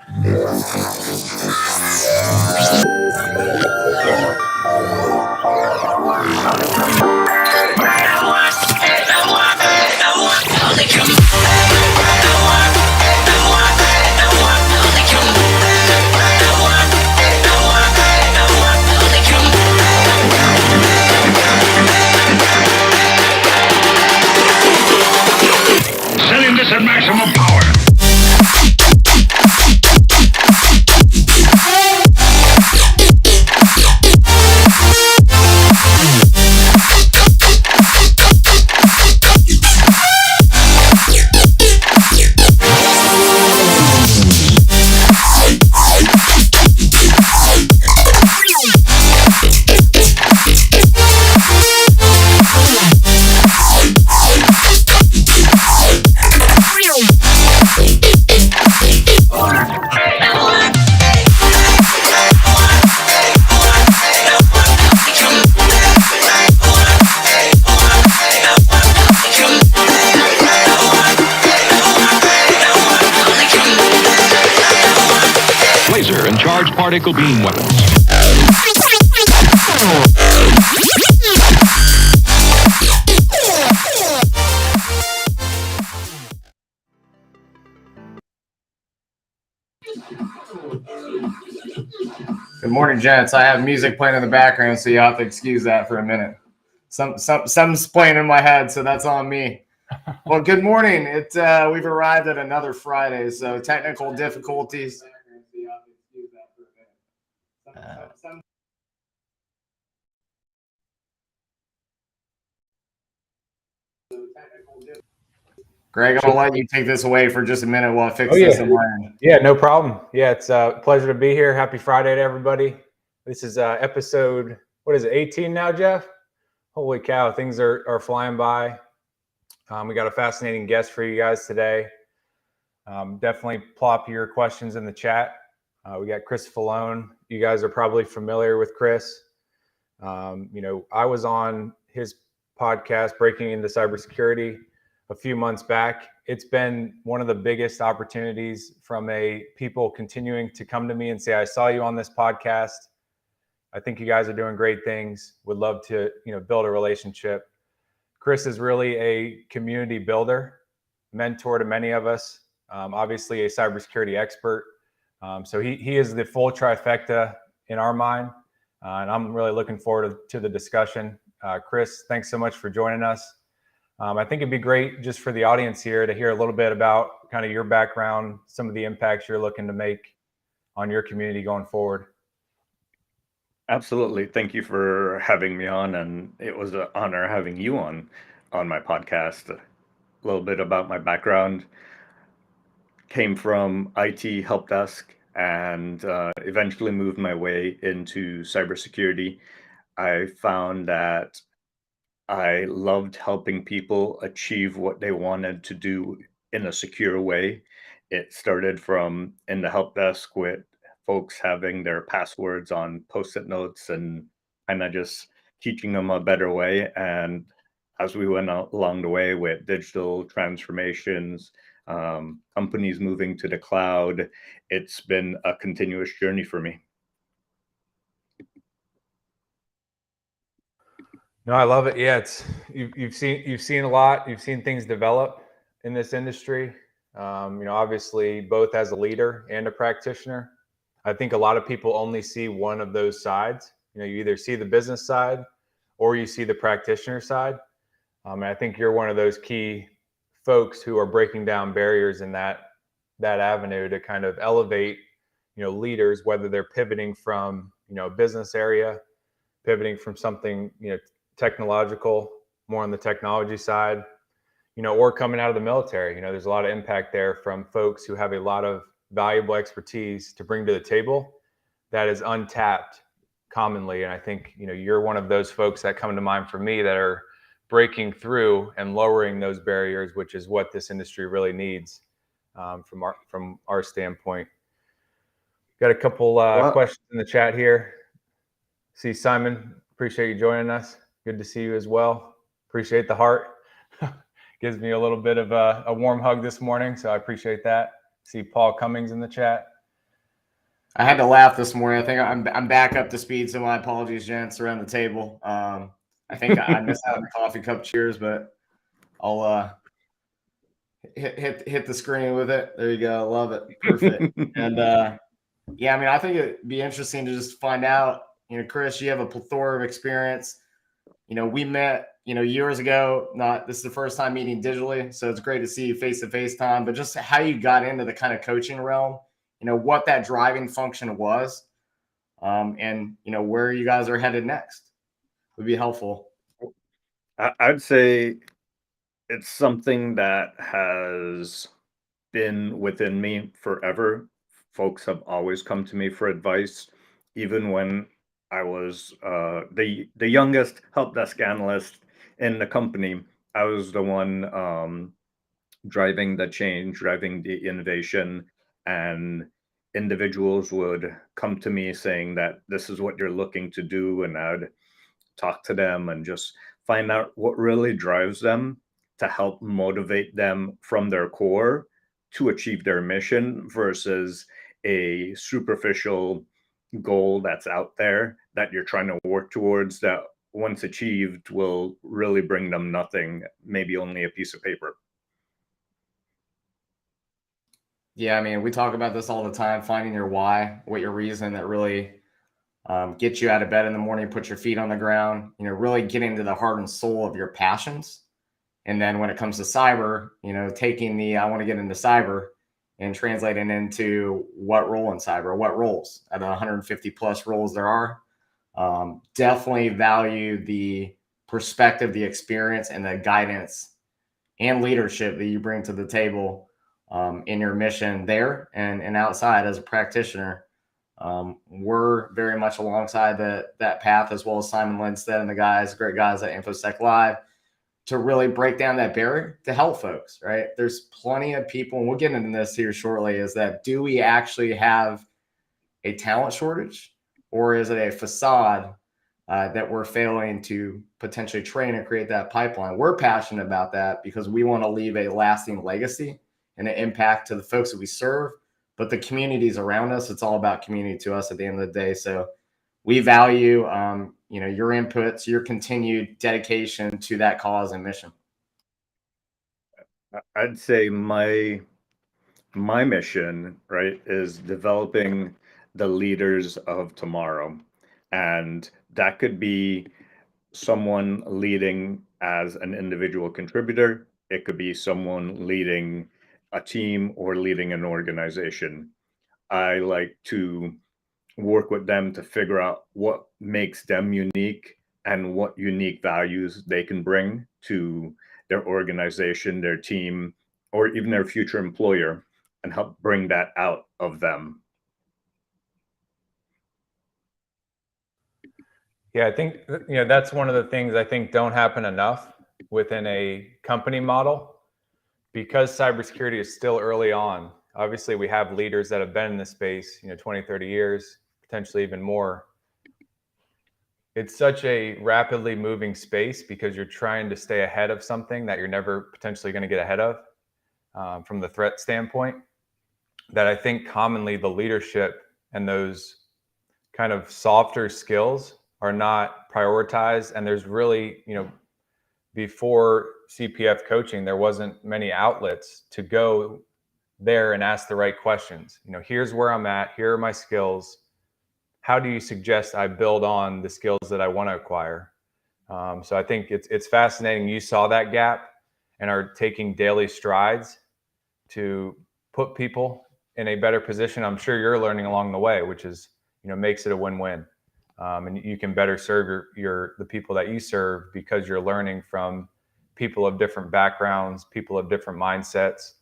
Setting this at maximum power. Laser and charged particle beam weapons. Good morning, gents. I have music playing in the background, so you have to excuse that for a minute. Something's playing in my head, so that's on me. Well, good morning. We've arrived at another Friday, so technical difficulties. Greg, I'm going to let you take this away for just a minute while I fix this in my end. Yeah, no problem. Yeah, it's a pleasure to be here. Happy Friday to everybody. This is episode, 18 now, Jeff? Holy cow, things are flying by. We got a fascinating guest for you guys today. Definitely plop your questions in the chat. We got Chris Foulon. You guys are probably familiar with Chris. I was on his podcast, Breaking into Cybersecurity, a few months back. It's been one of the biggest opportunities from people continuing to come to me and say, I saw you on this podcast. I think you guys are doing great things. Would love to, build a relationship. Chris is really a community builder, mentor to many of us, obviously a cybersecurity expert. So he is the full trifecta in our mind. And I'm really looking forward to the discussion. Chris, thanks so much for joining us. I think it'd be great just for the audience here to hear a little bit about kind of your background, some of the impacts you're looking to make on your community going forward. Absolutely. Thank you for having me on, and it was an honor having you on my podcast. A little bit about my background. Came from IT help desk and eventually moved my way into cybersecurity. I found that I loved helping people achieve what they wanted to do in a secure way. It started from in the help desk with folks having their passwords on post-it notes and kind of just teaching them a better way. And as we went along the way with digital transformations, companies moving to the cloud, it's been a continuous journey for me. No, I love it. Yeah, you've seen a lot. You've seen things develop in this industry. Obviously, both as a leader and a practitioner. I think a lot of people only see one of those sides. You either see the business side or you see the practitioner side. And I think you're one of those key folks who are breaking down barriers in that avenue to kind of elevate, leaders, whether they're pivoting from, a business area, pivoting from something, technological, more on the technology side, or coming out of the military. There's a lot of impact there from folks who have a lot of valuable expertise to bring to the table that is untapped commonly. And I think, you're one of those folks that come to mind for me that are breaking through and lowering those barriers, which is what this industry really needs from our standpoint. Got a couple questions in the chat here. See, Simon, appreciate you joining us. Good to see you as well. Appreciate the heart. Gives me a little bit of a warm hug this morning, so I appreciate that. See Paul Cummings in the chat. I had to laugh this morning. I think I'm back up to speed, so my apologies, gents, around the table. I think I missed out on the coffee cup cheers, but I'll hit the screen with it. There you go. Love it. Perfect. And yeah, I mean, I think it'd be interesting to just find out. Chris, you have a plethora of experience. We met, years ago. This is the first time meeting digitally, so it's great to see you face to face time. But just how you got into the kind of coaching realm, what that driving function was, and where you guys are headed next would be helpful. I'd say it's something that has been within me forever. Folks have always come to me for advice, even when I was the youngest help desk analyst in the company. I was the one driving the change, driving the innovation, and individuals would come to me saying that this is what you're looking to do, and I'd talk to them and just find out what really drives them to help motivate them from their core to achieve their mission versus a superficial goal that's out there that you're trying to work towards that once achieved will really bring them nothing, maybe only a piece of paper. Yeah, I mean, we talk about this all the time, finding your why, what your reason that really gets you out of bed in the morning, put your feet on the ground, really getting to the heart and soul of your passions. And then when it comes to cyber, taking I want to get into cyber and translating into what role in cyber, what roles out of 150 plus roles there are. Definitely value the perspective, the experience, and the guidance and leadership that you bring to the table in your mission there and outside as a practitioner. We're very much alongside that path, as well as Simon Lindstedt and the great guys at InfoSec Live, to really break down that barrier to help folks, right? There's plenty of people, and we'll get into this here shortly, is that do we actually have a talent shortage, or is it a facade that we're failing to potentially train and create that pipeline? We're passionate about that because we want to leave a lasting legacy and an impact to the folks that we serve, but the communities around us. It's all about community to us at the end of the day. So we value, your inputs, your continued dedication to that cause and mission. I'd say my mission, right, is developing the leaders of tomorrow. And that could be someone leading as an individual contributor. It could be someone leading a team or leading an organization. I like to work with them to figure out what makes them unique and what unique values they can bring to their organization, their team, or even their future employer, and help bring that out of them. Yeah, I think that's one of the things I think don't happen enough within a company model, because cybersecurity is still early on. Obviously, we have leaders that have been in this space, 20, 30 years, potentially even more. It's such a rapidly moving space because you're trying to stay ahead of something that you're never potentially going to get ahead of from the threat standpoint, that I think commonly the leadership and those kind of softer skills are not prioritized. And there's really, before CPF coaching, there wasn't many outlets to go there and ask the right questions. Here's where I'm at. Here are my skills. How do you suggest I build on the skills that I want to acquire? So I think it's fascinating. You saw that gap and are taking daily strides to put people in a better position. I'm sure you're learning along the way, which is, makes it a win-win. And you can better serve the people that you serve because you're learning from people of different backgrounds, people of different mindsets.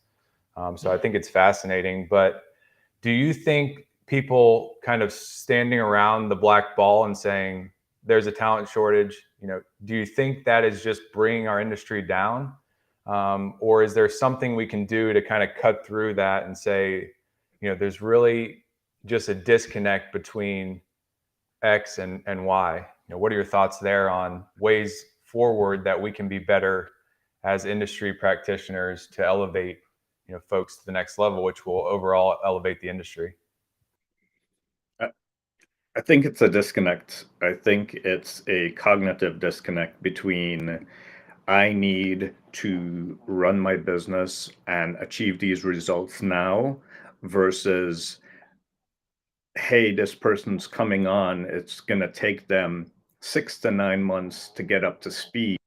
So I think it's fascinating. But do you think people kind of standing around the black ball and saying there's a talent shortage, do you think that is just bringing our industry down? Or is there something we can do to kind of cut through that and say, there's really just a disconnect between X and Y? What are your thoughts there on ways forward that we can be better as industry practitioners to elevate, folks to the next level, which will overall elevate the industry? I think it's a disconnect. I think it's a cognitive disconnect between I need to run my business and achieve these results now versus, hey, this person's coming on. It's going to take them 6 to 9 months to get up to speed,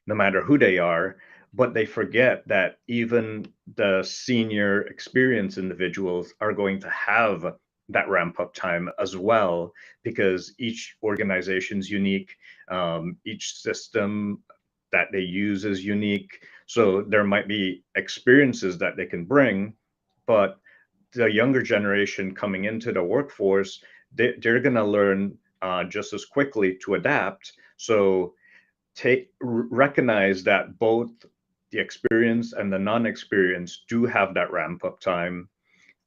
no matter who they are. But they forget that even the senior experienced individuals are going to have that ramp up time as well, because each organization's unique, each system that they use is unique. So there might be experiences that they can bring, but the younger generation coming into the workforce, they're going to learn just as quickly to adapt. So recognize that both the experience and the non-experience do have that ramp up time.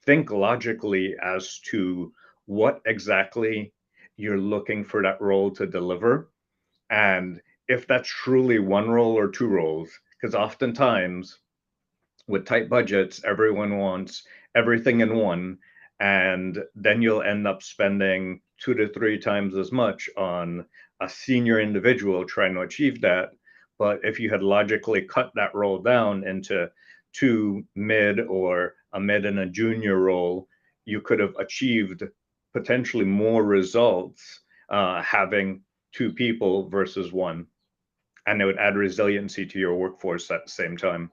Think logically as to what exactly you're looking for that role to deliver, and if that's truly one role or two roles, because oftentimes with tight budgets, everyone wants everything in one, and then you'll end up spending 2 to 3 times as much on a senior individual trying to achieve that. But if you had logically cut that role down into two mid or a mid and a junior role, you could have achieved potentially more results having two people versus one. And it would add resiliency to your workforce at the same time.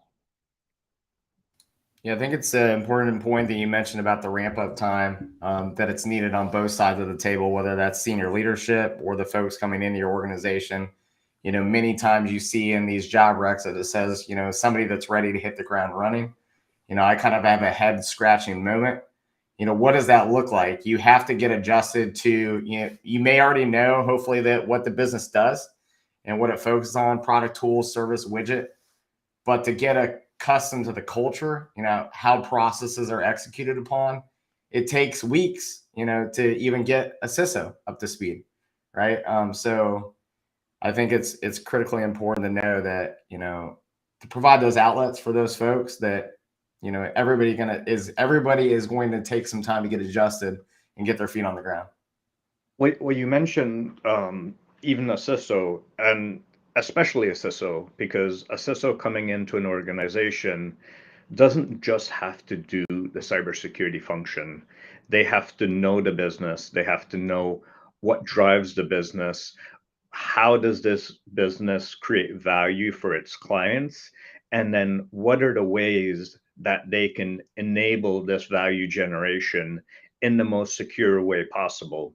Yeah, I think it's an important point that you mentioned about the ramp up time, that it's needed on both sides of the table, whether that's senior leadership or the folks coming into your organization. Many times you see in these job recs that it says, somebody that's ready to hit the ground running. I kind of have a head scratching moment. What does that look like? You have to get adjusted to, you may already know, hopefully, that what the business does and what it focuses on, product, tool, service, widget. But to get accustomed to the culture, how processes are executed upon, it takes weeks, to even get a CISO up to speed, right? So I think it's critically important to know that, to provide those outlets for those folks that, everybody is going to take some time to get adjusted and get their feet on the ground. Well, you mentioned even a CISO, and especially a CISO, because a CISO coming into an organization doesn't just have to do the cybersecurity function. They have to know the business. They have to know what drives the business. How does this business create value for its clients? And then what are the ways that they can enable this value generation in the most secure way possible?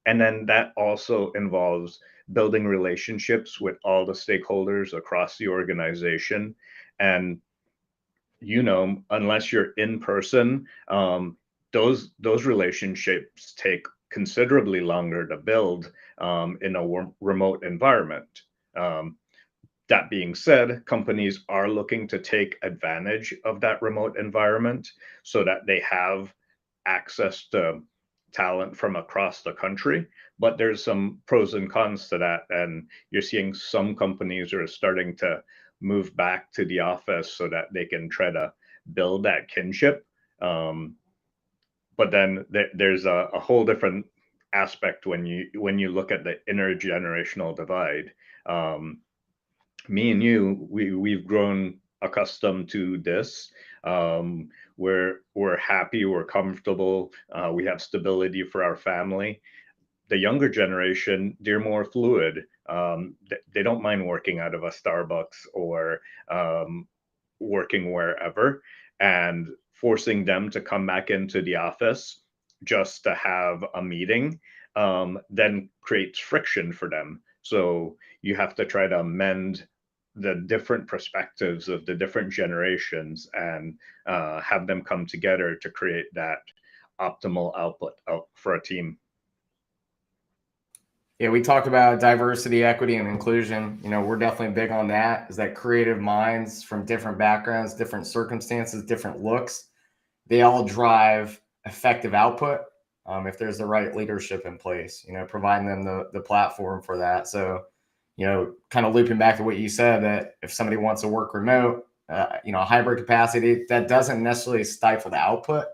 And then that also involves building relationships with all the stakeholders across the organization. And unless you're in person, those relationships take considerably longer to build in a remote environment. Um, that being said, companies are looking to take advantage of that remote environment so that they have access to talent from across the country. But there's some pros and cons to that. And you're seeing some companies are starting to move back to the office so that they can try to build that kinship. But then there's a whole different aspect when you look at the intergenerational divide. Me and you, we've grown accustomed to this. We're happy, we're comfortable, we have stability for our family. The younger generation, they're more fluid. They don't mind working out of a Starbucks or working wherever, and forcing them to come back into the office just to have a meeting then creates friction for them. So you have to try to amend the different perspectives of the different generations and have them come together to create that optimal output for a team. Yeah, we talked about diversity, equity, and inclusion. We're definitely big on that. Is that creative minds from different backgrounds, different circumstances, different looks, they all drive effective output if there's the right leadership in place, providing them the platform for that. So, kind of looping back to what you said, that if somebody wants to work remote, hybrid capacity, that doesn't necessarily stifle the output.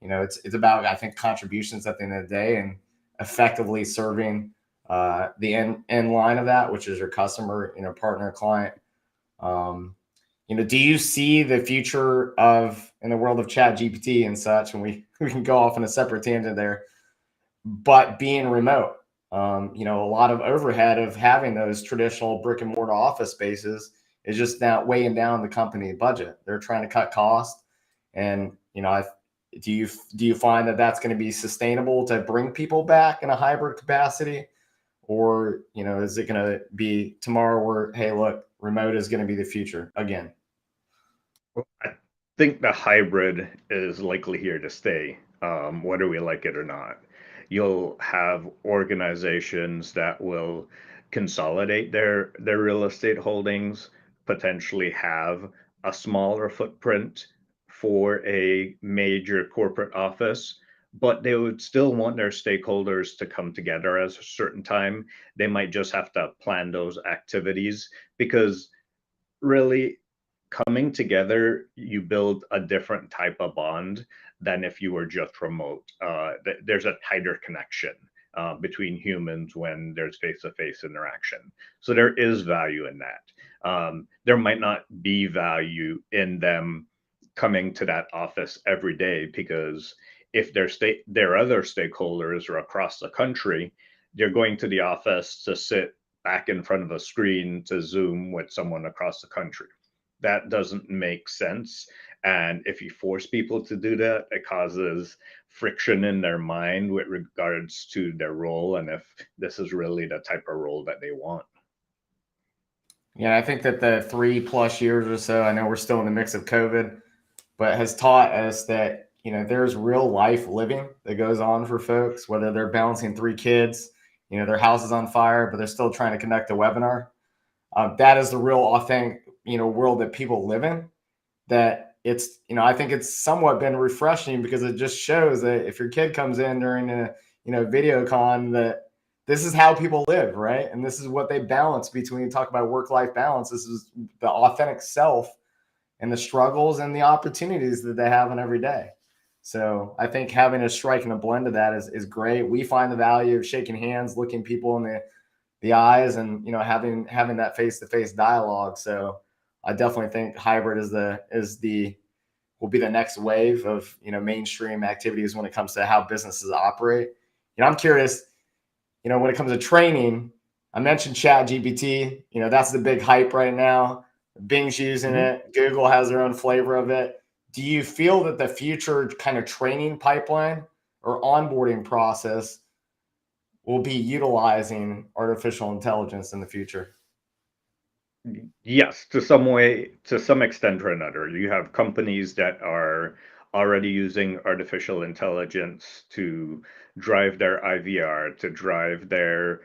It's about, I think, contributions at the end of the day. And effectively serving the end line of that, which is your customer, partner, client. Do you see the future in the world of Chat GPT and such, and we can go off on a separate tangent there, but being remote, a lot of overhead of having those traditional brick and mortar office spaces is just now weighing down the company budget. They're trying to cut costs. And, do you find that that's going to be sustainable to bring people back in a hybrid capacity? Or, is it going to be tomorrow where, hey, look, remote is going to be the future again? I think the hybrid is likely here to stay, whether we like it or not. You'll have organizations that will consolidate their real estate holdings, potentially have a smaller footprint for a major corporate office, but they would still want their stakeholders to come together at a certain time. They might just have to plan those activities because really coming together, you build a different type of bond than if you were just remote. There's a tighter connection between humans when there's face-to-face interaction. So there is value in that. There might not be value in them coming to that office every day because if their other stakeholders are across the country, they're going to the office to sit back in front of a screen to Zoom with someone across the country. That doesn't make sense. And if you force people to do that, it causes friction in their mind with regards to their role and if this is really the type of role that they want. Yeah, I think that the 3+ years or so, I know we're still in the mix of COVID, but has taught us that, there's real life living that goes on for folks, whether they're balancing 3 kids, their house is on fire, but they're still trying to conduct a webinar. That is the real authentic, world that people live in. That it's, I think it's somewhat been refreshing because it just shows that if your kid comes in during a, video con, that this is how people live, right? And this is what they balance between, talk about work-life balance. This is the authentic self and the struggles and the opportunities that they have in every day. So I think having a strike and a blend of that is great. We find the value of shaking hands, looking people in the eyes, and having that face-to-face dialogue. So I definitely think hybrid will be the next wave of mainstream activities when it comes to how businesses operate. I'm curious, when it comes to training, I mentioned Chat GPT. That's the big hype right now. Bing's using it. Google has their own flavor of it. Do you feel that the future kind of training pipeline or onboarding process will be utilizing artificial intelligence in the future? Yes, to some extent or another. You have companies that are already using artificial intelligence to drive their IVR, to drive their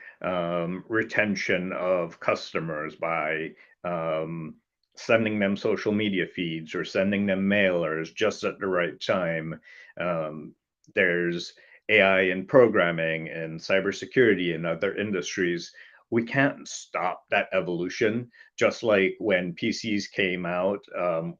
retention of customers by sending them social media feeds or sending them mailers just at the right time. There's AI in programming and cybersecurity and other industries. We can't stop that evolution. Just like when PCs came out,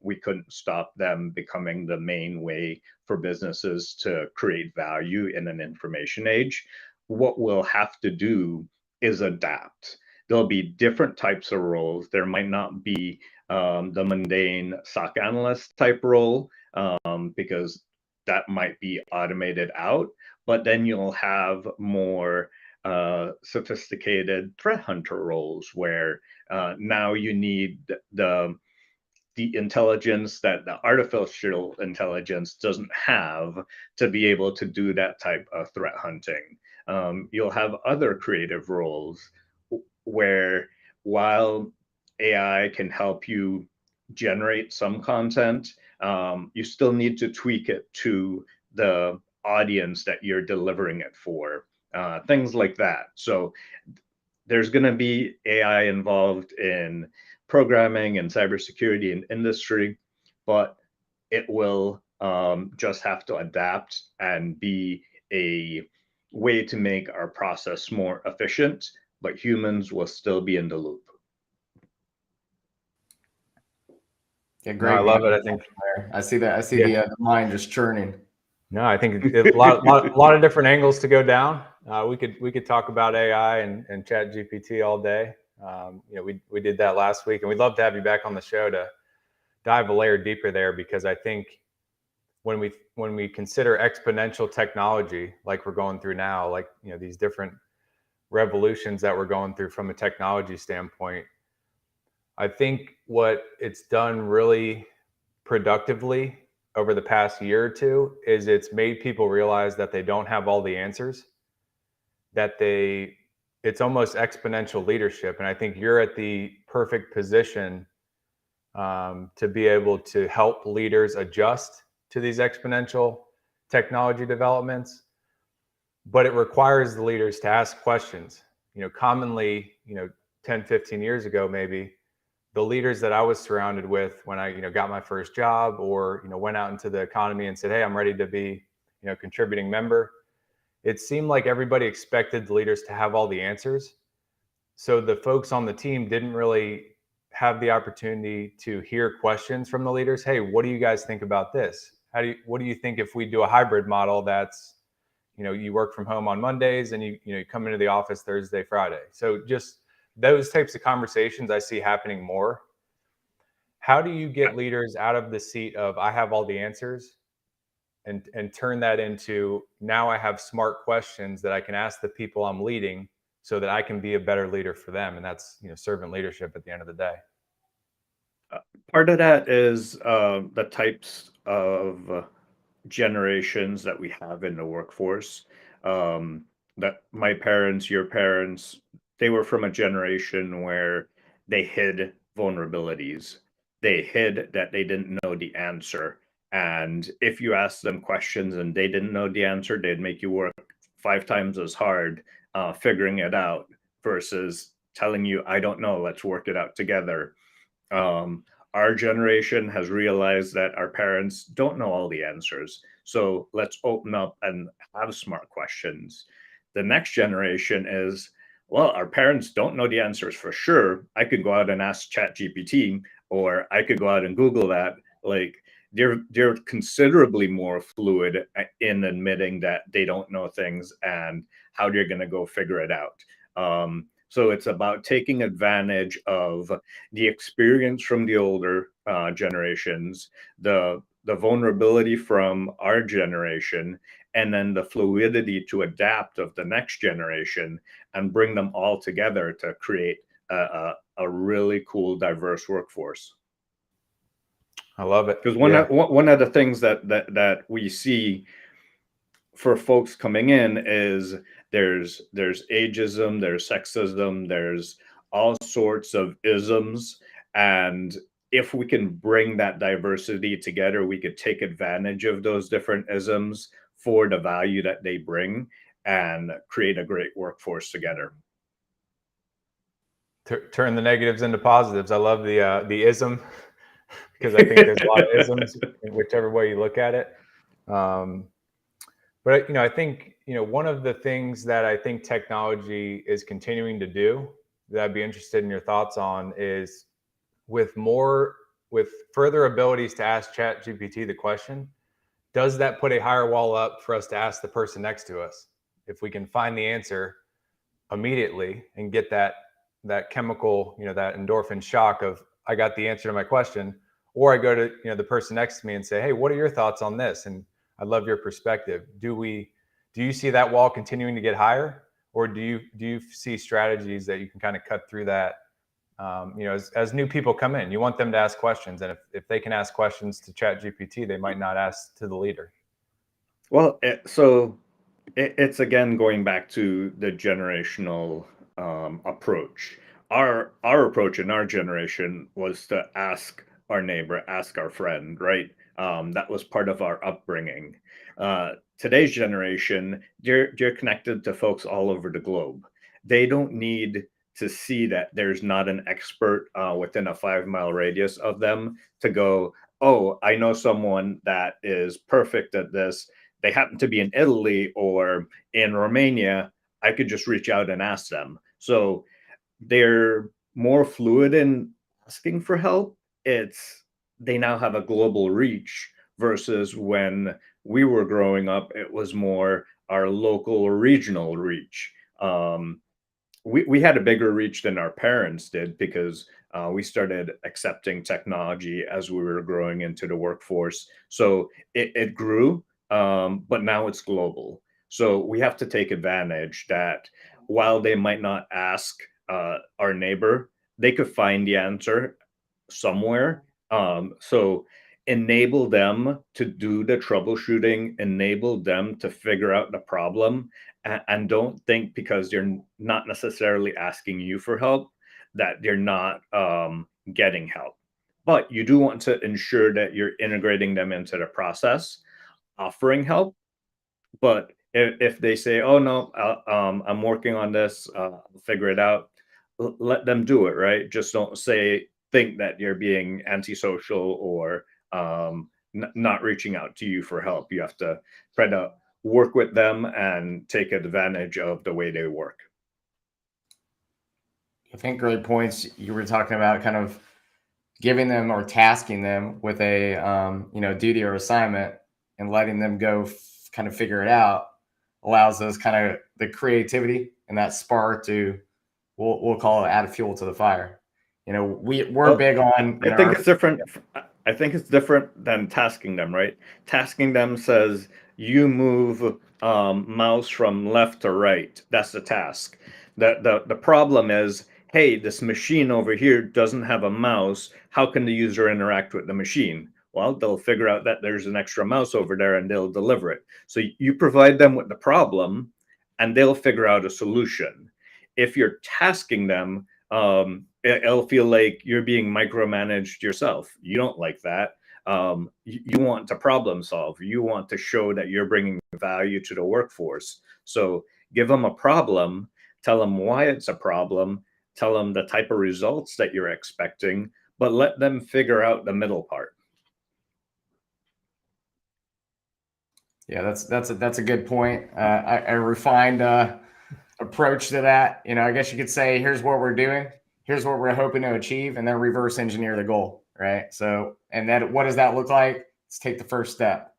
we couldn't stop them becoming the main way for businesses to create value in an information age. What we'll have to do is adapt. There'll be different types of roles. There might not be the mundane SOC analyst type role because that might be automated out, but then you'll have more sophisticated threat hunter roles where now you need the intelligence that the artificial intelligence doesn't have to be able to do that type of threat hunting. You'll have other creative roles where while AI can help you generate some content, you still need to tweak it to the audience that you're delivering it for. Things like that. So there's going to be AI involved in programming and cybersecurity and industry, but it will just have to adapt and be a way to make our process more efficient, but humans will still be in the loop. Yeah, great. No, I love it. I think I see that. I see the mind just churning. no, I think a lot of different angles to go down. We could talk about AI and Chat GPT all day. We did that last week, and we'd love to have you back on the show to dive a layer deeper there, because I think when we consider exponential technology like we're going through now, like these different revolutions that we're going through from a technology standpoint, I think what it's done really productively over the past year or two is it's made people realize that they don't have all the answers, that it's almost exponential leadership. And I think you're at the perfect position to be able to help leaders adjust to these exponential technology developments. But it requires the leaders to ask questions. Commonly, 10, 15 years ago, maybe, the leaders that I was surrounded with when I, got my first job, or, went out into the economy and said, hey, I'm ready to be, a contributing member, it seemed like everybody expected the leaders to have all the answers. So the folks on the team didn't really have the opportunity to hear questions from the leaders. Hey, what do you guys think about this? What do you think if we do a hybrid model that's, you work from home on Mondays and you come into the office Thursday, Friday? So just those types of conversations I see happening more. How do you get leaders out of the seat of I have all the answers and turn that into, now I have smart questions that I can ask the people I'm leading so that I can be a better leader for them? And that's, servant leadership at the end of the day. Part of that is the types of generations that we have in the workforce. That my parents, your parents, they were from a generation where they hid vulnerabilities. They hid that they didn't know the answer. And if you asked them questions and they didn't know the answer, they'd make you work 5 times as hard figuring it out versus telling you, I don't know, let's work it out together. Our generation has realized that our parents don't know all the answers. So let's open up and have smart questions. The next generation is, well, our parents don't know the answers for sure. I could go out and ask ChatGPT, or I could go out and Google that. Like they're considerably more fluid in admitting that they don't know things and how they're going to go figure it out. So it's about taking advantage of the experience from the older generations, the vulnerability from our generation, and then the fluidity to adapt of the next generation, and bring them all together to create a really cool, diverse workforce. I love it. Because one of the things that we see for folks coming in is there's ageism, there's sexism, there's all sorts of isms. And if we can bring that diversity together, we could take advantage of those different isms for the value that they bring and create a great workforce together. Turn the negatives into positives. I love the ism, because I think there's a lot of isms whichever way you look at it. But I think one of the things that I think technology is continuing to do that I'd be interested in your thoughts on is with further abilities to ask ChatGPT the question, does that put a higher wall up for us to ask the person next to us? If we can find the answer immediately and get that chemical, that endorphin shock of I got the answer to my question, or I go to the person next to me and say, hey, what are your thoughts on this? And I love your perspective. Do you see that wall continuing to get higher, or do you see strategies that you can kind of cut through that? As new people come in, you want them to ask questions, and if they can ask questions to ChatGPT, they might not ask to the leader. Well, it's again going back to the generational approach. Our approach in our generation was to ask our neighbor, ask our friend, right? That was part of our upbringing. Today's generation, they're connected to folks all over the globe. They don't need to see that there's not an expert within a 5-mile radius of them to go, oh, I know someone that is perfect at this. They happen to be in Italy or in Romania. I could just reach out and ask them. So they're more fluid in asking for help. They now have a global reach versus when we were growing up, it was more our local or regional reach. We had a bigger reach than our parents did because we started accepting technology as we were growing into the workforce. So it grew, but now it's global. So we have to take advantage that while they might not ask our neighbor, they could find the answer somewhere. So enable them to do the troubleshooting, enable them to figure out the problem, and don't think because they're not necessarily asking you for help that they're not getting help. But you do want to ensure that you're integrating them into the process, offering help. But if they say, "Oh no, I'm working on this, I'll figure it out," let them do it. Right? Just don't think that you're being antisocial or not reaching out to you for help. You have to try to work with them and take advantage of the way they work. I think great points. You were talking about kind of giving them or tasking them with a duty or assignment and letting them go kind of figure it out allows us kind of the creativity and that spark to we'll call it add fuel to the fire. We're Well, big on I think it's different. I think it's different than tasking them, right? Tasking them says you move mouse from left to right. That's the task. The problem is, hey, this machine over here doesn't have a mouse. How can the user interact with the machine? Well, they'll figure out that there's an extra mouse over there and they'll deliver it. So you provide them with the problem and they'll figure out a solution. If you're tasking them, it'll feel like you're being micromanaged yourself. You don't like that. You want to problem solve. You want to show that you're bringing value to the workforce. So give them a problem, tell them why it's a problem, tell them the type of results that you're expecting, but let them figure out the middle part. Yeah, that's a good point. A refined approach to that. I guess you could say, here's what we're doing, here's what we're hoping to achieve, and then reverse engineer the goal, right? So, and then what does that look like? Let's take the first step.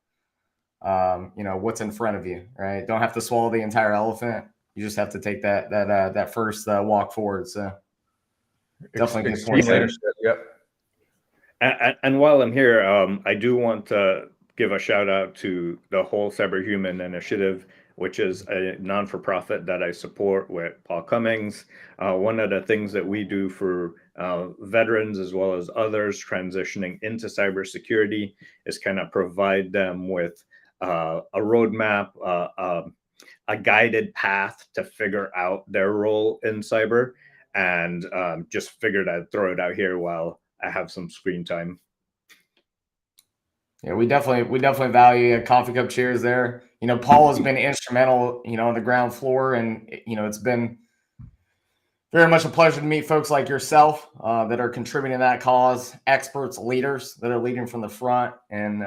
What's in front of you, right? Don't have to swallow the entire elephant. You just have to take that first walk forward. So, definitely good point. Leadership. Yep. And while I'm here, I do want to give a shout out to the whole Cyberhuman Initiative, which is a non-for-profit that I support with Paul Cummings. One of the things that we do for veterans as well as others transitioning into cybersecurity is kind of provide them with a roadmap, a guided path to figure out their role in cyber, and just figured I'd throw it out here while I have some screen time. Yeah, we definitely value coffee cup cheers there. Paul has been instrumental, on the ground floor, and it's been very much a pleasure to meet folks like yourself that are contributing to that cause, experts, leaders that are leading from the front and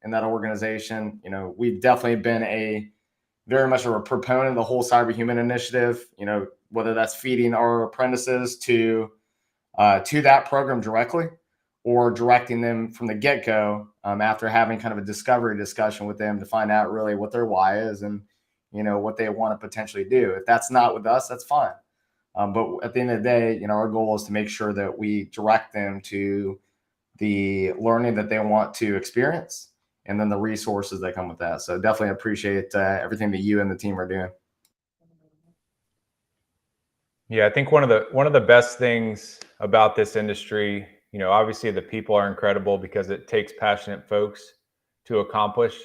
in that organization. We've definitely been very much a proponent of the whole Cyberhuman Initiative. Whether that's feeding our apprentices to that program directly, or directing them from the get-go after having kind of a discovery discussion with them to find out really what their why is and what they want to potentially do. If that's not with us, that's fine. But at the end of the day, our goal is to make sure that we direct them to the learning that they want to experience and then the resources that come with that. So definitely appreciate everything that you and the team are doing. Yeah, I think one of the best things about this industry, obviously the people are incredible because it takes passionate folks to accomplish,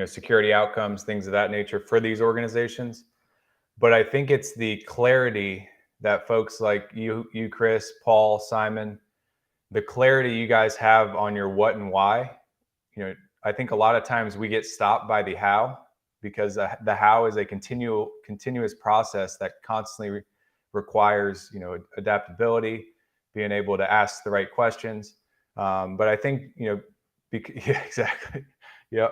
security outcomes, things of that nature for these organizations. But I think it's the clarity that folks like you, Chris, Paul, Simon, the clarity you guys have on your what and why. I think a lot of times we get stopped by the how, because the how is a continuous process that constantly requires, adaptability, being able to ask the right questions. But I think, yeah, exactly. Yeah.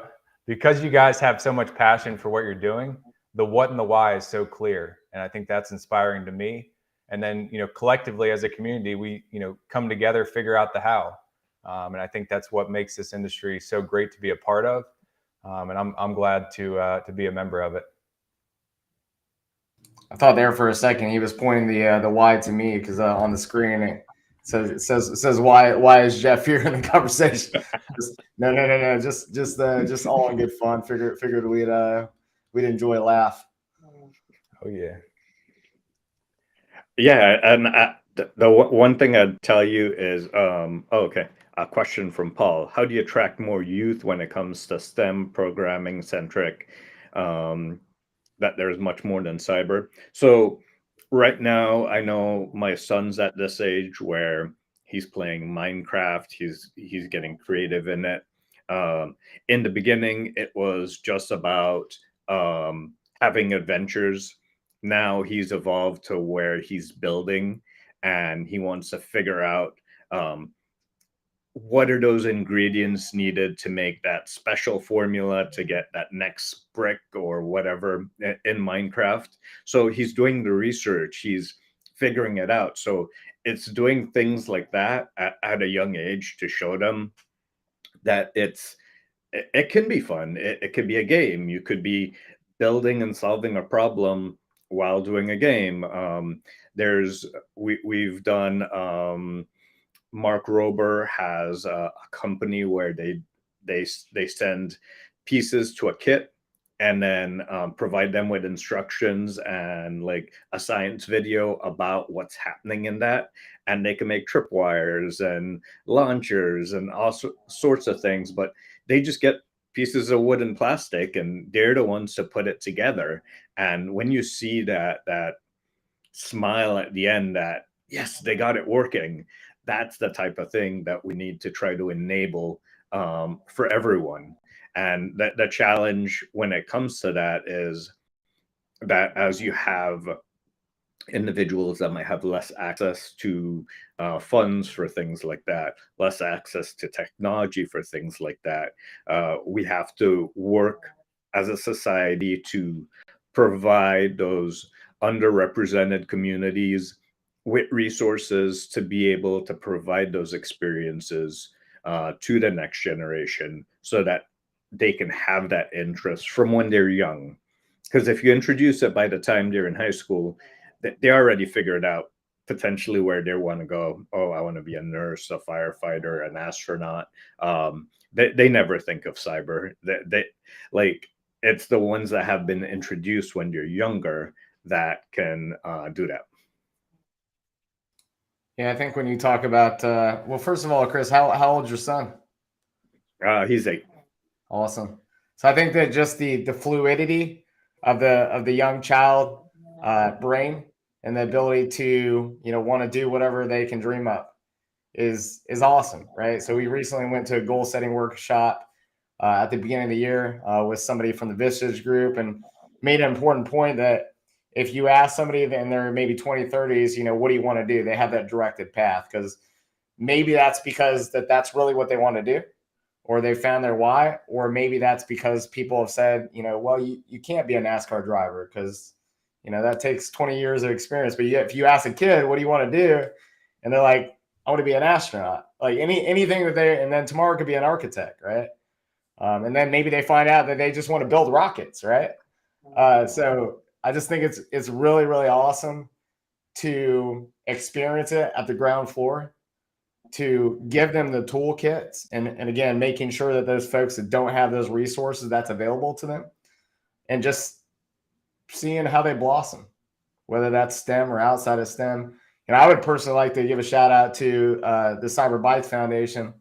Because you guys have so much passion for what you're doing, the what and the why is so clear. And I think that's inspiring to me. And then, collectively as a community, we, come together, figure out the how. And I think that's what makes this industry so great to be a part of. And I'm glad to be a member of it. I thought there for a second he was pointing the Y to me because on the screen it says why is Jeff here in the conversation? No. Just all in good fun. Figured we'd enjoy a laugh. Oh yeah. Yeah, and the one thing I'd tell you is, okay, a question from Paul: how do you attract more youth when it comes to STEM programming centric? That there's much more than cyber. So right now, I know my son's at this age where he's playing Minecraft. He's getting creative in it. In the beginning, it was just about having adventures. Now he's evolved to where he's building, and he wants to figure out um, what are those ingredients needed to make that special formula to get that next brick or whatever in Minecraft. So he's doing the research, he's figuring it out. So it's doing things like that at a young age to show them that it can be fun. It could be a game. You could be building and solving a problem while doing a game. There's we've done Mark Rober has a company where they send pieces to a kit and then provide them with instructions and like a science video about what's happening in that, and they can make tripwires and launchers and all sorts of things. But they just get pieces of wood and plastic, and they're the ones to put it together. And when you see that smile at the end, that yes, they got it working, that's the type of thing that we need to try to enable for everyone. And the challenge when it comes to that is that as you have individuals that might have less access to funds for things like that, less access to technology for things like that, we have to work as a society to provide those underrepresented communities with resources to be able to provide those experiences to the next generation so that they can have that interest from when they're young. Because if you introduce it by the time they're in high school, they already figured out potentially where they want to go. Oh, I want to be a nurse, a firefighter, an astronaut. They never think of cyber. They like it's the ones that have been introduced when you're younger that can do that. Yeah, I think when you talk about well, first of all, Chris, how old's your son? He's 8. Awesome. So I think that just the fluidity of the young child brain and the ability to want to do whatever they can dream up is awesome, right? So we recently went to a goal setting workshop at the beginning of the year with somebody from the Vistage group, and made an important point that if you ask somebody in their maybe 20-30s, what do you want to do? They have that directed path, because maybe that's because that's really what they want to do, or they found their why, or maybe that's because people have said, well, you can't be a NASCAR driver because, that takes 20 years of experience. But if you ask a kid, what do you want to do? And they're like, I want to be an astronaut, like anything and then tomorrow could be an architect, right? And then maybe they find out that they just want to build rockets, right? So I just think it's really, really awesome to experience it at the ground floor, to give them the toolkits, and again, making sure that those folks that don't have those resources, that's available to them, and just seeing how they blossom, whether that's STEM or outside of STEM. And I would personally like to give a shout out to the Cyber Bytes Foundation.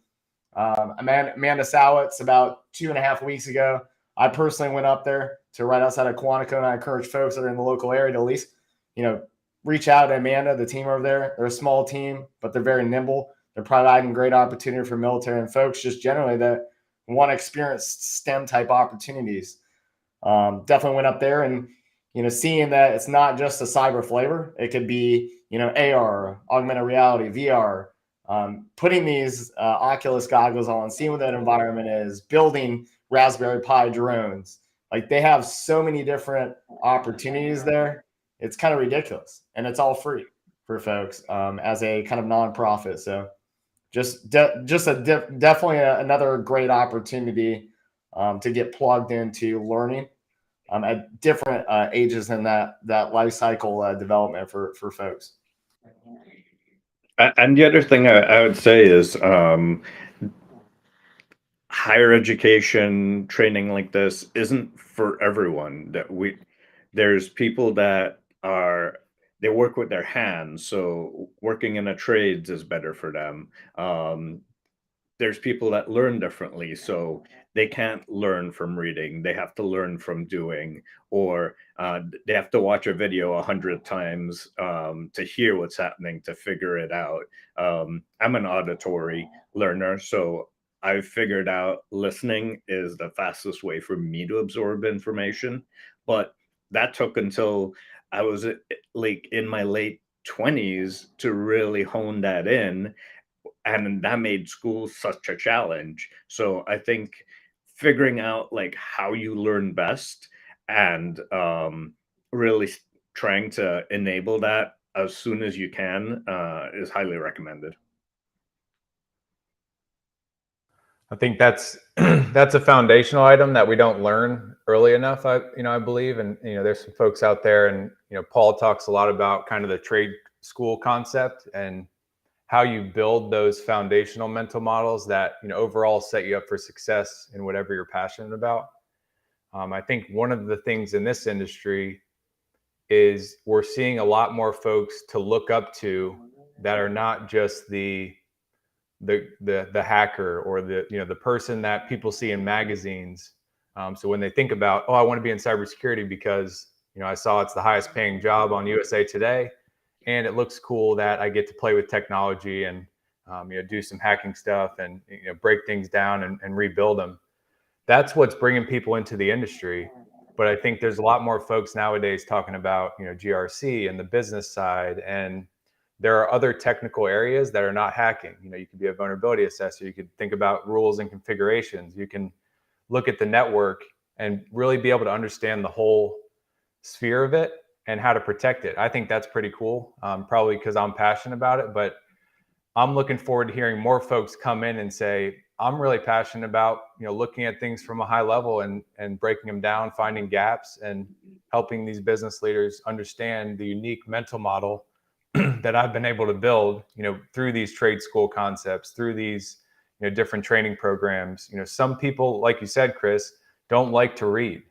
Amanda Sowitz, about 2.5 weeks ago, I personally went up there to right outside of Quantico, and I encourage folks that are in the local area to at least, reach out to Amanda, the team over there. They're a small team, but they're very nimble. They're providing great opportunity for military and folks just generally that want to experience STEM type opportunities. Definitely went up there and, seeing that it's not just a cyber flavor. It could be, AR, augmented reality, VR, putting these Oculus goggles on, seeing what that environment is, building Raspberry Pi drones. Like, they have so many different opportunities there. It's kind of ridiculous, and it's all free for folks as a kind of nonprofit. So definitely another great opportunity to get plugged into learning at different ages in that life cycle development for folks. And the other thing I would say is higher education training like this isn't for everyone. There's people that they work with their hands, so working in a trades is better for them. There's people that learn differently, so they can't learn from reading. They have to learn from doing, or they have to watch a video 100 times to hear what's happening to figure it out. I'm an auditory learner, so I've figured out listening is the fastest way for me to absorb information. But that took until I was like in my late 20s to really hone that in, and that made school such a challenge. So I think figuring out like how you learn best and really trying to enable that as soon as you can is highly recommended. I think that's that's a foundational item that we don't learn early enough. I believe, and there's some folks out there, and Paul talks a lot about kind of the trade school concept and how you build those foundational mental models that overall set you up for success in whatever you're passionate about. I think one of the things in this industry is we're seeing a lot more folks to look up to that are not just the hacker or the person that people see in magazines. So when they think about, oh, I want to be in cybersecurity because I saw it's the highest paying job on USA Today, and it looks cool that I get to play with technology and do some hacking stuff and break things down and rebuild them. That's what's bringing people into the industry. But I think there's a lot more folks nowadays talking about GRC and the business side, and there are other technical areas that are not hacking. You could be a vulnerability assessor. You could think about rules and configurations. You can look at the network and really be able to understand the whole sphere of it and how to protect it. I think that's pretty cool, probably because I'm passionate about it. But I'm looking forward to hearing more folks come in and say, I'm really passionate about looking at things from a high level and breaking them down, finding gaps, and helping these business leaders understand the unique mental model that I've been able to build, through these trade school concepts, through these, different training programs. Some people, like you said, Chris, don't like to read.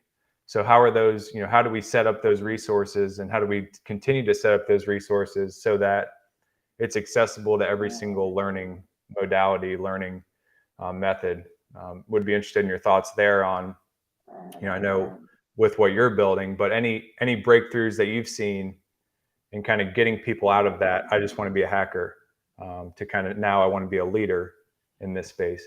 So how are those, how do we set up those resources, and how do we continue to set up those resources so that it's accessible to every single learning modality, learning method? Would be interested in your thoughts there on, I know with what you're building, but any breakthroughs that you've seen and kind of getting people out of that, I just want to be a hacker, to kind of now I want to be a leader in this space.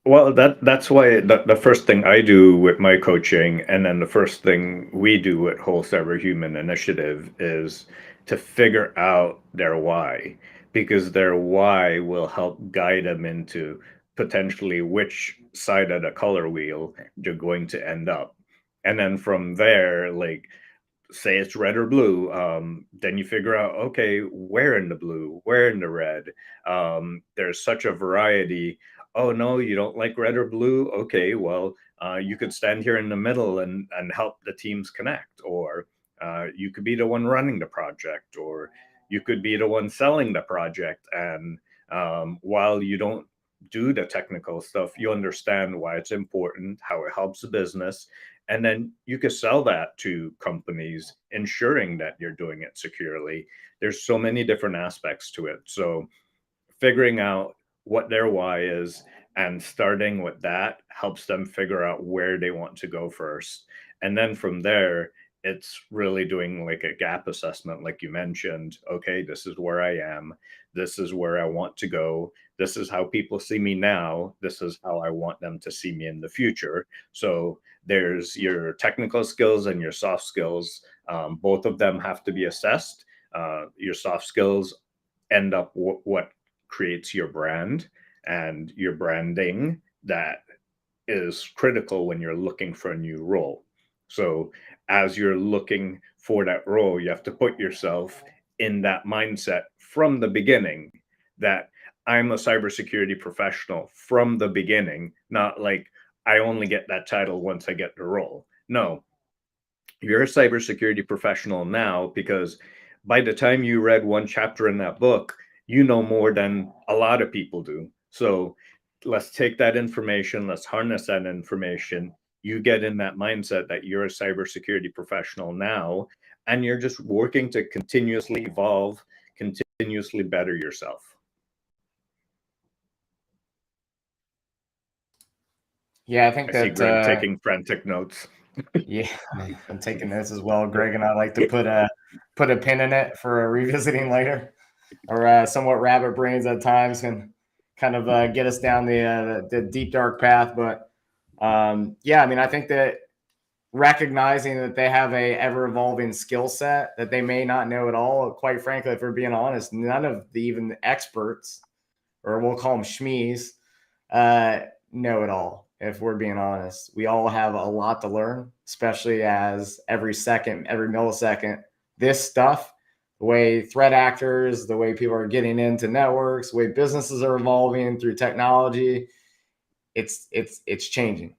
Well, that's why the first thing I do with my coaching, and then the first thing we do at Whole Cyber Human Initiative, is to figure out their why, because their why will help guide them into potentially which side of the color wheel you're going to end up. And then from there, like, say it's red or blue, then you figure out, okay, where in the blue, where in the red. There's such a variety. Oh no, you don't like red or blue? Okay, well, you could stand here in the middle and help the teams connect, or you could be the one running the project, or you could be the one selling the project. And while you don't do the technical stuff, you understand why it's important, how it helps the business, and then you can sell that to companies, ensuring that you're doing it securely. There's so many different aspects to it. So figuring out what their why is and starting with that helps them figure out where they want to go first. And then from there, it's really doing like a gap assessment, like you mentioned. Okay, this is where I am. This is where I want to go. This is how people see me now. This is how I want them to see me in the future. So there's your technical skills and your soft skills. Both of them have to be assessed. Your soft skills end up what creates your brand and your branding that is critical when you're looking for a new role. So as you're looking for that role, you have to put yourself in that mindset from the beginning, that I'm a cybersecurity professional from the beginning, not like, I only get that title once I get the role. No, you're a cybersecurity professional now because by the time you read one chapter in that book, you know more than a lot of people do. So let's take that information, let's harness that information. You get in that mindset that you're a cybersecurity professional now, and you're just working to continuously evolve, continuously better yourself. Yeah, I think I see that Greg taking frantic notes. yeah, I'm taking this as well. Greg and I like to put a pin in it for revisiting later, or somewhat rabbit brains at times can kind of get us down the deep dark path. But yeah, I mean, I think that recognizing that they have a ever evolving skill set that they may not know at all. Quite frankly, if we're being honest, none of the even experts, or we'll call them schmees, know it all. If we're being honest, we all have a lot to learn, especially as every second, every millisecond, this stuff, the way threat actors, the way people are getting into networks, the way businesses are evolving through technology, it's changing.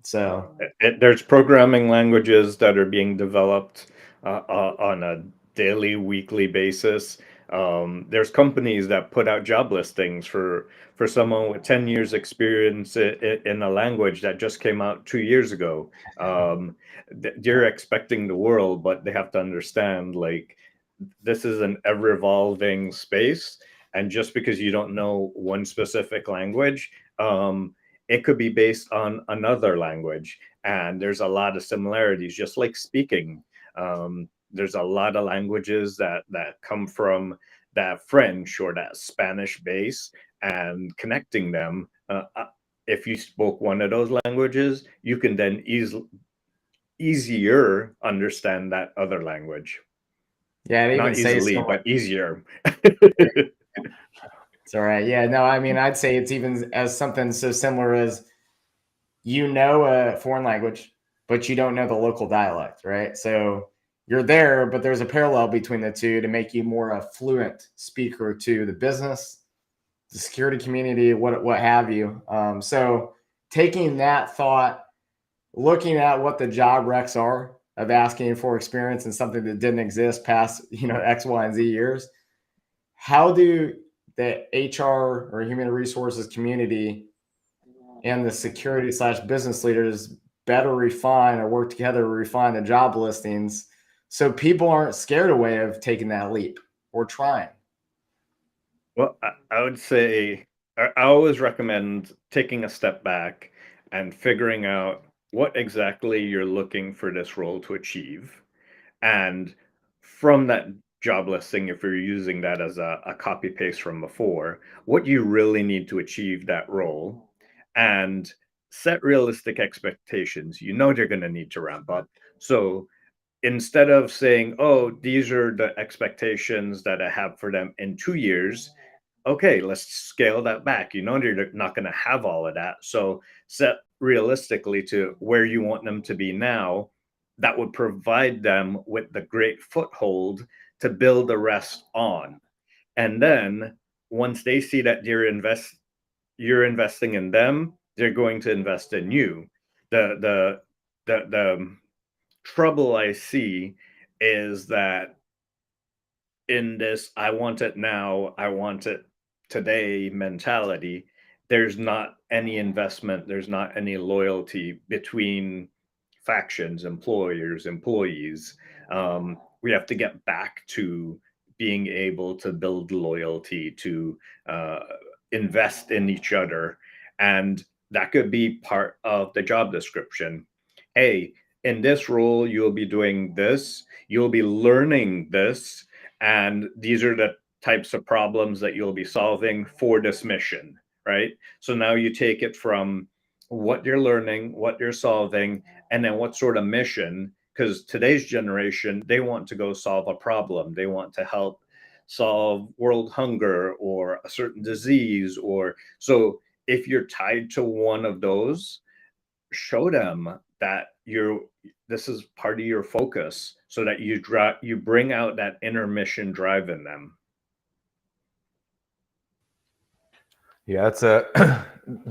So There's programming languages that are being developed on a daily, weekly basis. There's companies that put out job listings for someone with 10 years experience in a language that just came out 2 years ago. They're expecting the world, but they have to understand, like, this is an ever evolving space. And just because you don't know one specific language, it could be based on another language. And there's a lot of similarities, just like speaking. There's a lot of languages that come from that French or that Spanish base, and connecting them. If you spoke one of those languages, you can then easier understand that other language. yeah, I'd even Not say easily, so. but easier. It's all right. Yeah, no, I mean, I'd say it's even as something so similar as you know a foreign language, but you don't know the local dialect, right? So you're there, but there's a parallel between the two to make you more a fluent speaker to the business, the security community, what have you. So taking that thought, looking at what the job recs are of asking for experience in something that didn't exist past X, Y, and Z years, how do the HR or human resources community and the security / business leaders better refine or work together to refine the job listings so people aren't scared away of taking that leap or trying? Well, I would say I always recommend taking a step back and figuring out what exactly you're looking for this role to achieve. And from that job listing, if you're using that as a copy paste from before, what you really need to achieve that role, and set realistic expectations. You know they're going to need to ramp up. So instead of saying, oh, these are the expectations that I have for them in 2 years, okay, let's scale that back. You know, you're not going to have all of that. So set realistically to where you want them to be now. That would provide them with the great foothold to build the rest on. And then once they see that you're investing in them, they're going to invest in you. The trouble I see is that in this I want it now, I want it today mentality, there's not any investment, there's not any loyalty between factions, employers, employees. We have to get back to being able to build loyalty, to uh, invest in each other. And that could be part of the job description. Hey, in this role, you'll be doing this, you'll be learning this, and these are the types of problems that you'll be solving for this mission, right? So now you take it from what you're learning, what you're solving, and then what sort of mission, because today's generation, they want to go solve a problem. They want to help solve world hunger or a certain disease. Or so if you're tied to one of those, show them that this is part of your focus, so that you bring out that inner mission drive in them. Yeah,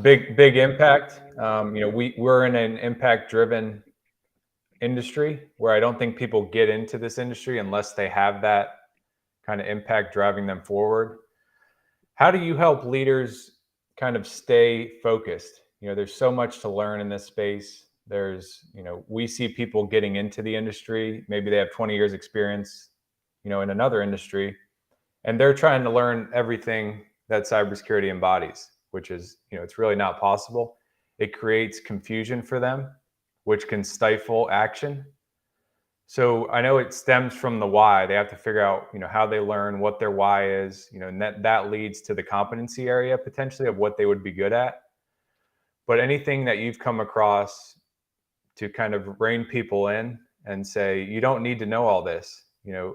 big impact. We're in an impact driven industry where I don't think people get into this industry unless they have that kind of impact driving them forward. How do you help leaders kind of stay focused? There's so much to learn in this space. We see people getting into the industry. Maybe they have 20 years experience, in another industry, and they're trying to learn everything that cybersecurity embodies, which is, it's really not possible. It creates confusion for them, which can stifle action. So I know it stems from the why. They have to figure out, how they learn, what their why is, and that leads to the competency area potentially of what they would be good at. But anything that you've come across to kind of rein people in and say, you don't need to know all this,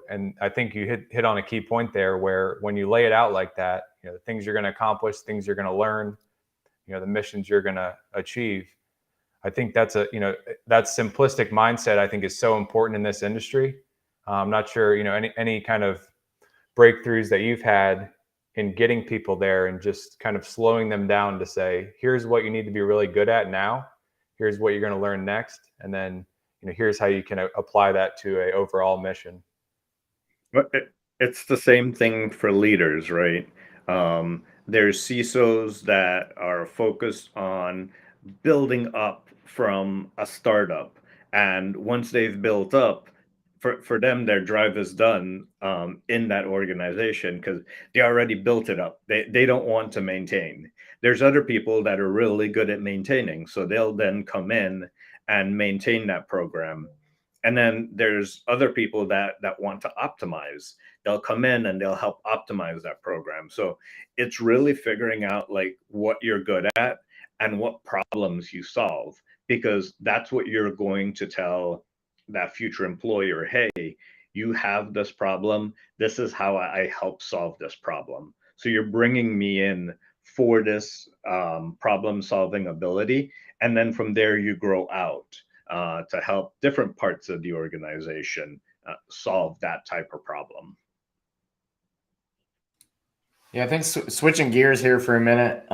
and I think you hit on a key point there where when you lay it out like that, the things you're going to accomplish, things you're going to learn, the missions you're going to achieve. I think that simplistic mindset, I think, is so important in this industry. I'm not sure, any kind of breakthroughs that you've had in getting people there and just kind of slowing them down to say, here's what you need to be really good at now. Here's what you're going to learn next. And then, here's how you can apply that to a overall mission. But it's the same thing for leaders, right? There's CISOs that are focused on building up from a startup. And once they've built up, for them, their drive is done in that organization because they already built it up. They don't want to maintain. There's other people that are really good at maintaining. So they'll then come in and maintain that program. And then there's other people that want to optimize. They'll come in and they'll help optimize that program. So it's really figuring out like what you're good at and what problems you solve, because that's what you're going to tell that future employer. Hey, you have this problem. This is how I help solve this problem. So you're bringing me in for this problem solving ability. And then from there, you grow out to help different parts of the organization solve that type of problem. Yeah, I think switching gears here for a minute.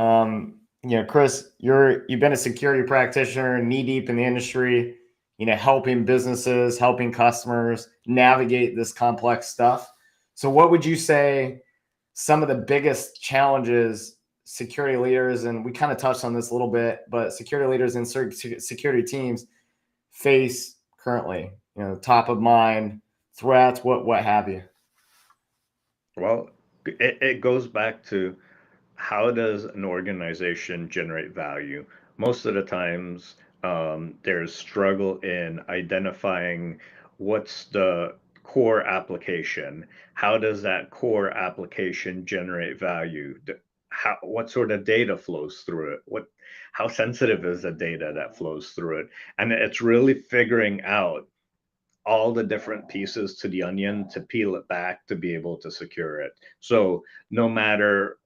Chris, you've been a security practitioner, knee deep in the industry, helping businesses, helping customers navigate this complex stuff. So what would you say some of the biggest challenges security leaders, and we kind of touched on this a little bit, but security leaders and security teams face currently, top of mind threats, what have you? Well, it goes back to, how does an organization generate value? Most of the times, there's struggle in identifying what's the core application. How does that core application generate value? What sort of data flows through it? How sensitive is the data that flows through it? And it's really figuring out all the different pieces to the onion to peel it back to be able to secure it. So no matter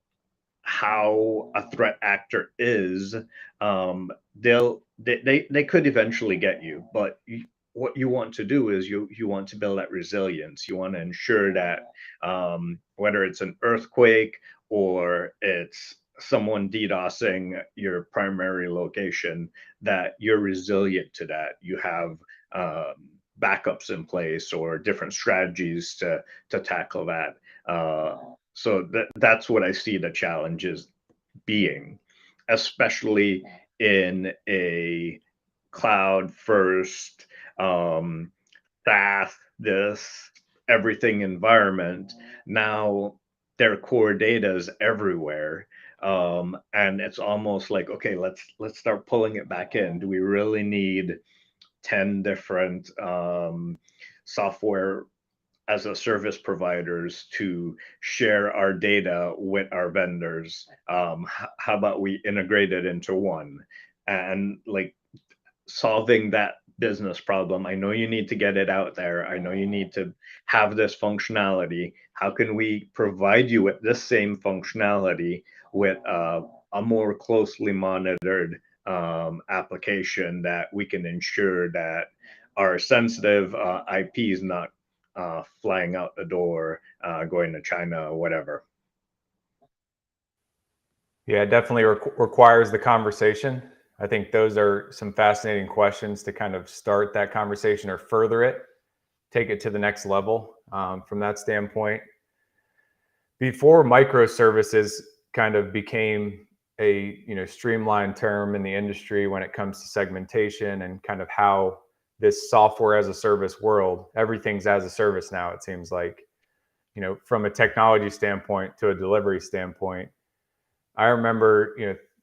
how a threat actor is, they could eventually get you. But what you want to do is you want to build that resilience. You want to ensure that whether it's an earthquake or it's someone DDoSing your primary location, that you're resilient to that. You have backups in place or different strategies to tackle that. So that's what I see the challenges being, especially in a cloud first, SaaS, this everything environment. Now their core data is everywhere. And it's almost like, okay, let's start pulling it back in. Do we really need 10 different software as a service providers to share our data with our vendors? How about we integrate it into one? And like solving that business problem. I know you need to get it out there. I know you need to have this functionality. How can we provide you with this same functionality with a more closely monitored application that we can ensure that our sensitive IP is not flying out the door, going to China or whatever? Yeah, it definitely requires the conversation. I think those are some fascinating questions to kind of start that conversation or further it, take it to the next level from that standpoint. Before microservices kind of became a streamlined term in the industry when it comes to segmentation and kind of how this software as a service world, everything's as a service now, it seems like, from a technology standpoint to a delivery standpoint. I remember,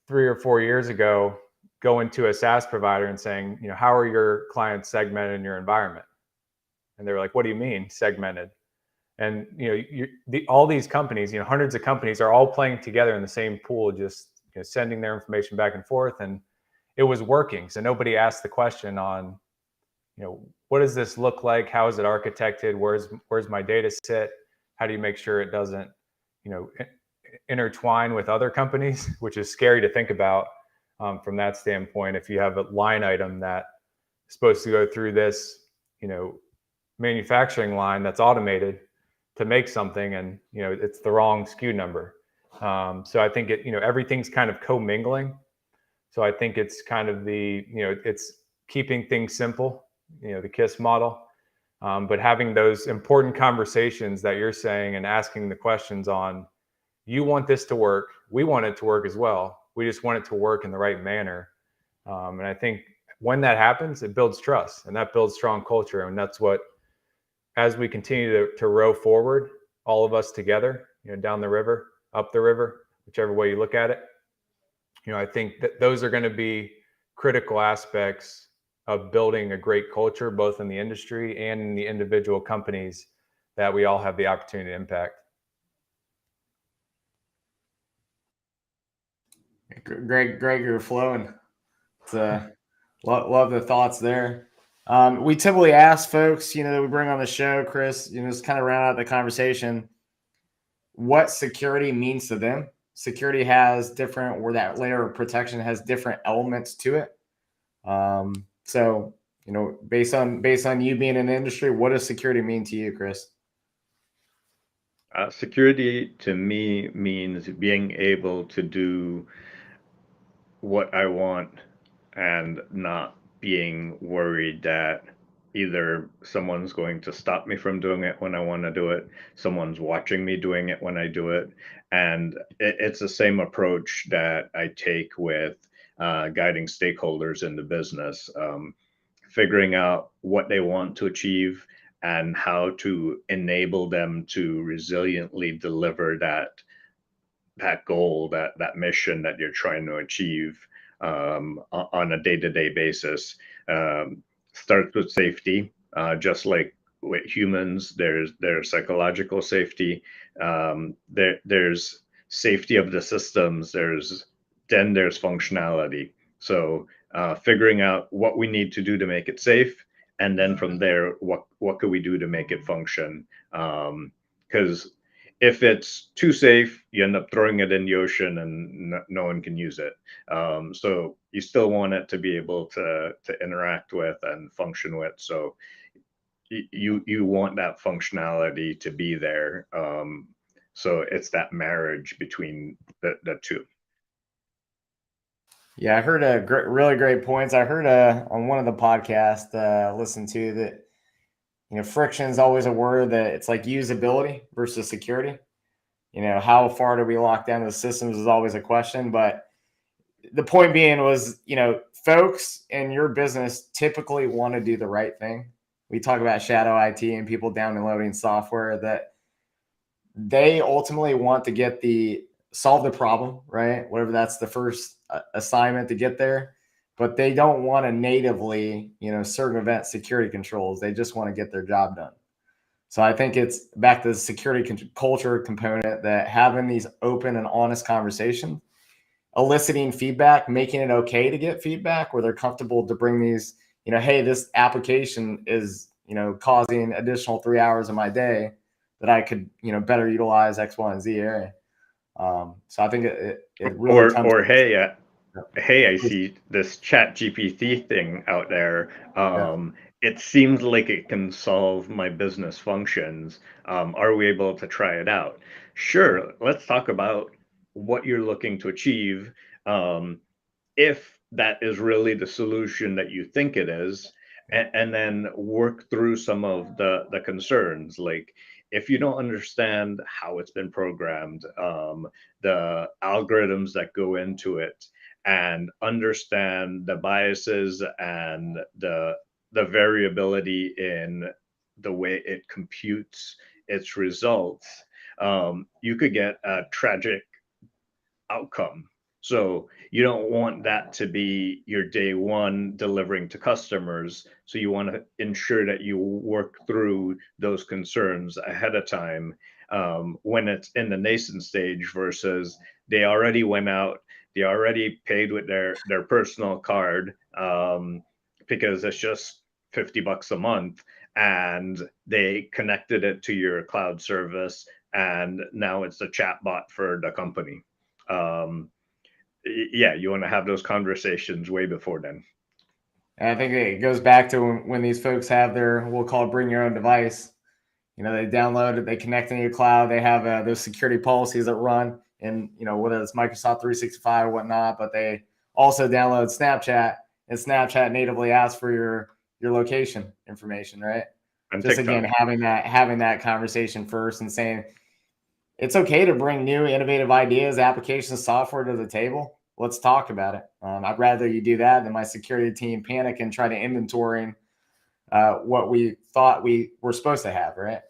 3 or 4 years ago, going to a SaaS provider and saying, how are your clients segmented in your environment? And they were like, what do you mean segmented? And all these companies, hundreds of companies, are all playing together in the same pool, just sending their information back and forth, and it was working. So nobody asked the question on, what does this look like? How is it architected? Where's my data sit? How do you make sure it doesn't, intertwine with other companies, which is scary to think about from that standpoint. If you have a line item that is supposed to go through this, manufacturing line that's automated to make something, and it's the wrong SKU number. So I think everything's kind of commingling. So I think it's kind of it's keeping things simple, the KISS model, but having those important conversations that you're saying and asking the questions on, you want this to work, we want it to work as well. We just want it to work in the right manner. And I think when that happens, it builds trust, and that builds strong culture. And that's what, as we continue to row forward, all of us together, down the river, up the river, whichever way you look at it, I think that those are going to be critical aspects of building a great culture, both in the industry and in the individual companies that we all have the opportunity to impact. Greg, you're flowing. It's, love the thoughts there. We typically ask folks, that we bring on the show, Chris, just kind of round out the conversation, what security means to them. Security has different, or that layer of protection has different elements to it. So, based on you being in the industry, what does security mean to you, Chris? Security to me means being able to do what I want and not being worried that either someone's going to stop me from doing it when I want to do it, someone's watching me doing it when I do it. And it's the same approach that I take with guiding stakeholders in the business, figuring out what they want to achieve and how to enable them to resiliently deliver that goal, that mission that you're trying to achieve on a day-to-day basis. Starts with safety, just like with humans. There's psychological safety. There's safety of the systems. There's functionality. So figuring out what we need to do to make it safe, and then from there, what could we do to make it function? Because if it's too safe, you end up throwing it in the ocean and no one can use it. So you still want it to be able to interact with and function with. So you want that functionality to be there. So it's that marriage between the two. Yeah, I heard really great points. I heard on one of the podcasts listened to that, friction is always a word, that it's like usability versus security. How far do we lock down the systems is always a question. But the point being was, folks in your business typically want to do the right thing. We talk about shadow IT and people downloading software, that they ultimately want to solve the problem, right? Whatever, that's the first assignment to get there. But they don't want to natively, circumvent security controls. They just want to get their job done. So I think it's back to the security culture component, that having these open and honest conversations, eliciting feedback, making it okay to get feedback where they're comfortable to bring these, hey, this application is, causing additional 3 hours of my day that I could, better utilize X, Y, and Z area. So I think it really comes. Or hey, I see this Chat GPT thing out there. It seems like it can solve my business functions. Are we able to try it out? Sure, let's talk about what you're looking to achieve, if that is really the solution that you think it is, and then work through some of the concerns. Like if you don't understand how it's been programmed, the algorithms that go into it, and understand the biases and the variability in the way it computes its results, you could get a tragic outcome. So you don't want that to be your day one delivering to customers. So you want to ensure that you work through those concerns ahead of time, when it's in the nascent stage versus they already went out, they already paid with their personal card, because it's just $50 a month, and they connected it to your cloud service, and now it's a chat bot for the company. um, yeah, you want to have those conversations way before then. And I think it goes back to when these folks have their, we'll call it bring your own device. You know, they download it, they connect into your cloud, they have those security policies that run, and you know, whether it's Microsoft 365 or whatnot, but they also download Snapchat, and Snapchat natively asks for your location information, right? And Just TikTok. again, having that conversation first and saying it's okay to bring new innovative ideas, applications, software to the table. Let's talk about it. I'd rather you do that than my security team panic and try to inventory what we thought we were supposed to have, right?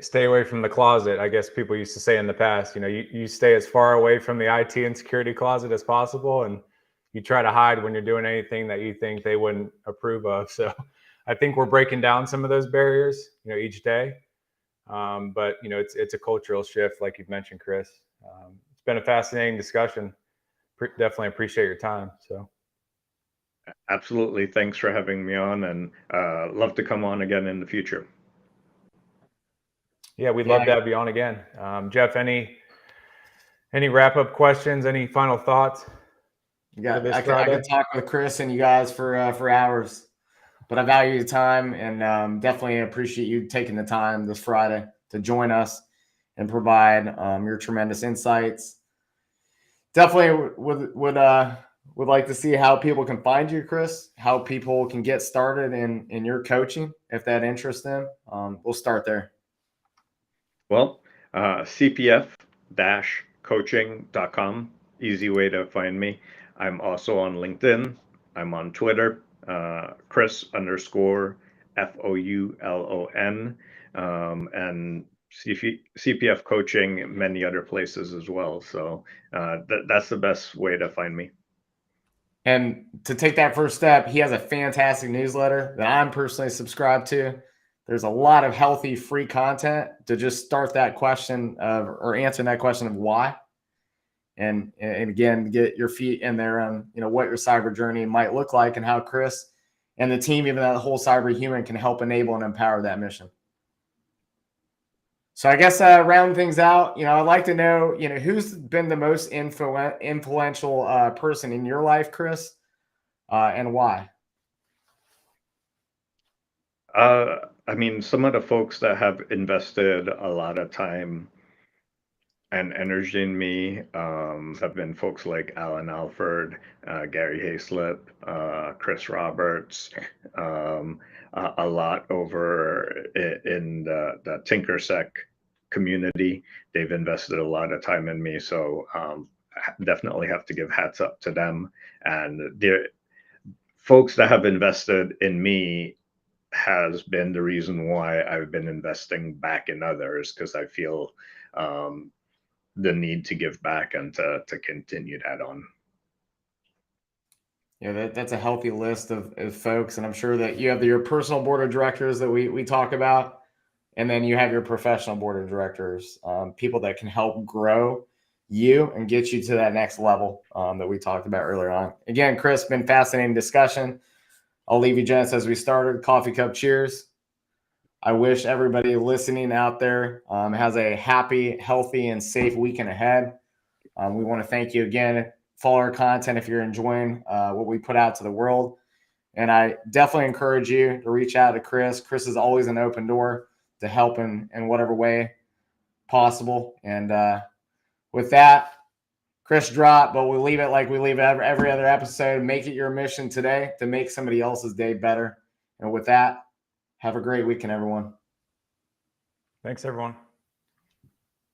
Stay away from the closet. I guess people used to say in the past, you know, you stay as far away from the IT and security closet as possible, and you try to hide when you're doing anything that you think they wouldn't approve of. So I think we're breaking down some of those barriers, you know, each day. But you know, it's a cultural shift, like you've mentioned, Chris. It's been a fascinating discussion. Definitely appreciate your time. So Absolutely. Thanks for having me on, and love to come on again in the future. yeah, we'd love to have you on again. Jeff, any wrap up questions? Any final thoughts? I could talk with Chris and you guys for hours, but I value your time, and definitely appreciate you taking the time this Friday to join us and provide your tremendous insights. Definitely would like to see how people can find you, Chris, how people can get started in your coaching, if that interests them. We'll start there. Well, CPF-coaching.com, easy way to find me. I'm also on LinkedIn. I'm on Twitter, Chris_Foulon, and CPF Coaching, many other places as well. So that's the best way to find me. And to take that first step, he has a fantastic newsletter that I'm personally subscribed to. There's a lot of healthy free content to just start that question of, or answering that question of why. And again, get your feet in there on, you know, what your cyber journey might look like and how Chris and the team, even that whole cyber human, can help enable and empower that mission. So I guess round things out, you know, I'd like to know, you know, who's been the most influential person in your life, Chris, and why? I mean, some of the folks that have invested a lot of time and energy in me have been folks like Alan Alford, Gary Hayslip, Chris Roberts, a lot over in the TinkerSec community. They've invested a lot of time in me, so definitely have to give hats up to them. And the folks that have invested in me has been the reason why I've been investing back in others, because I feel the need to give back and to continue that on. Yeah, that's a healthy list of folks. And I'm sure that you have your personal board of directors that we talk about, and then you have your professional board of directors, people that can help grow you and get you to that next level that we talked about earlier on. Again, Chris, been fascinating discussion. I'll leave you, gents, as we started. Coffee cup cheers. I wish everybody listening out there has a happy, healthy, and safe weekend ahead. We want to thank you again. Follow our content if you're enjoying what we put out to the world. And I definitely encourage you to reach out to Chris. Chris is always an open door to help in whatever way possible. And with that, Chris dropped, but we'll leave it like we leave every other episode. Make it your mission today to make somebody else's day better. And with that, have a great weekend, everyone. Thanks, everyone.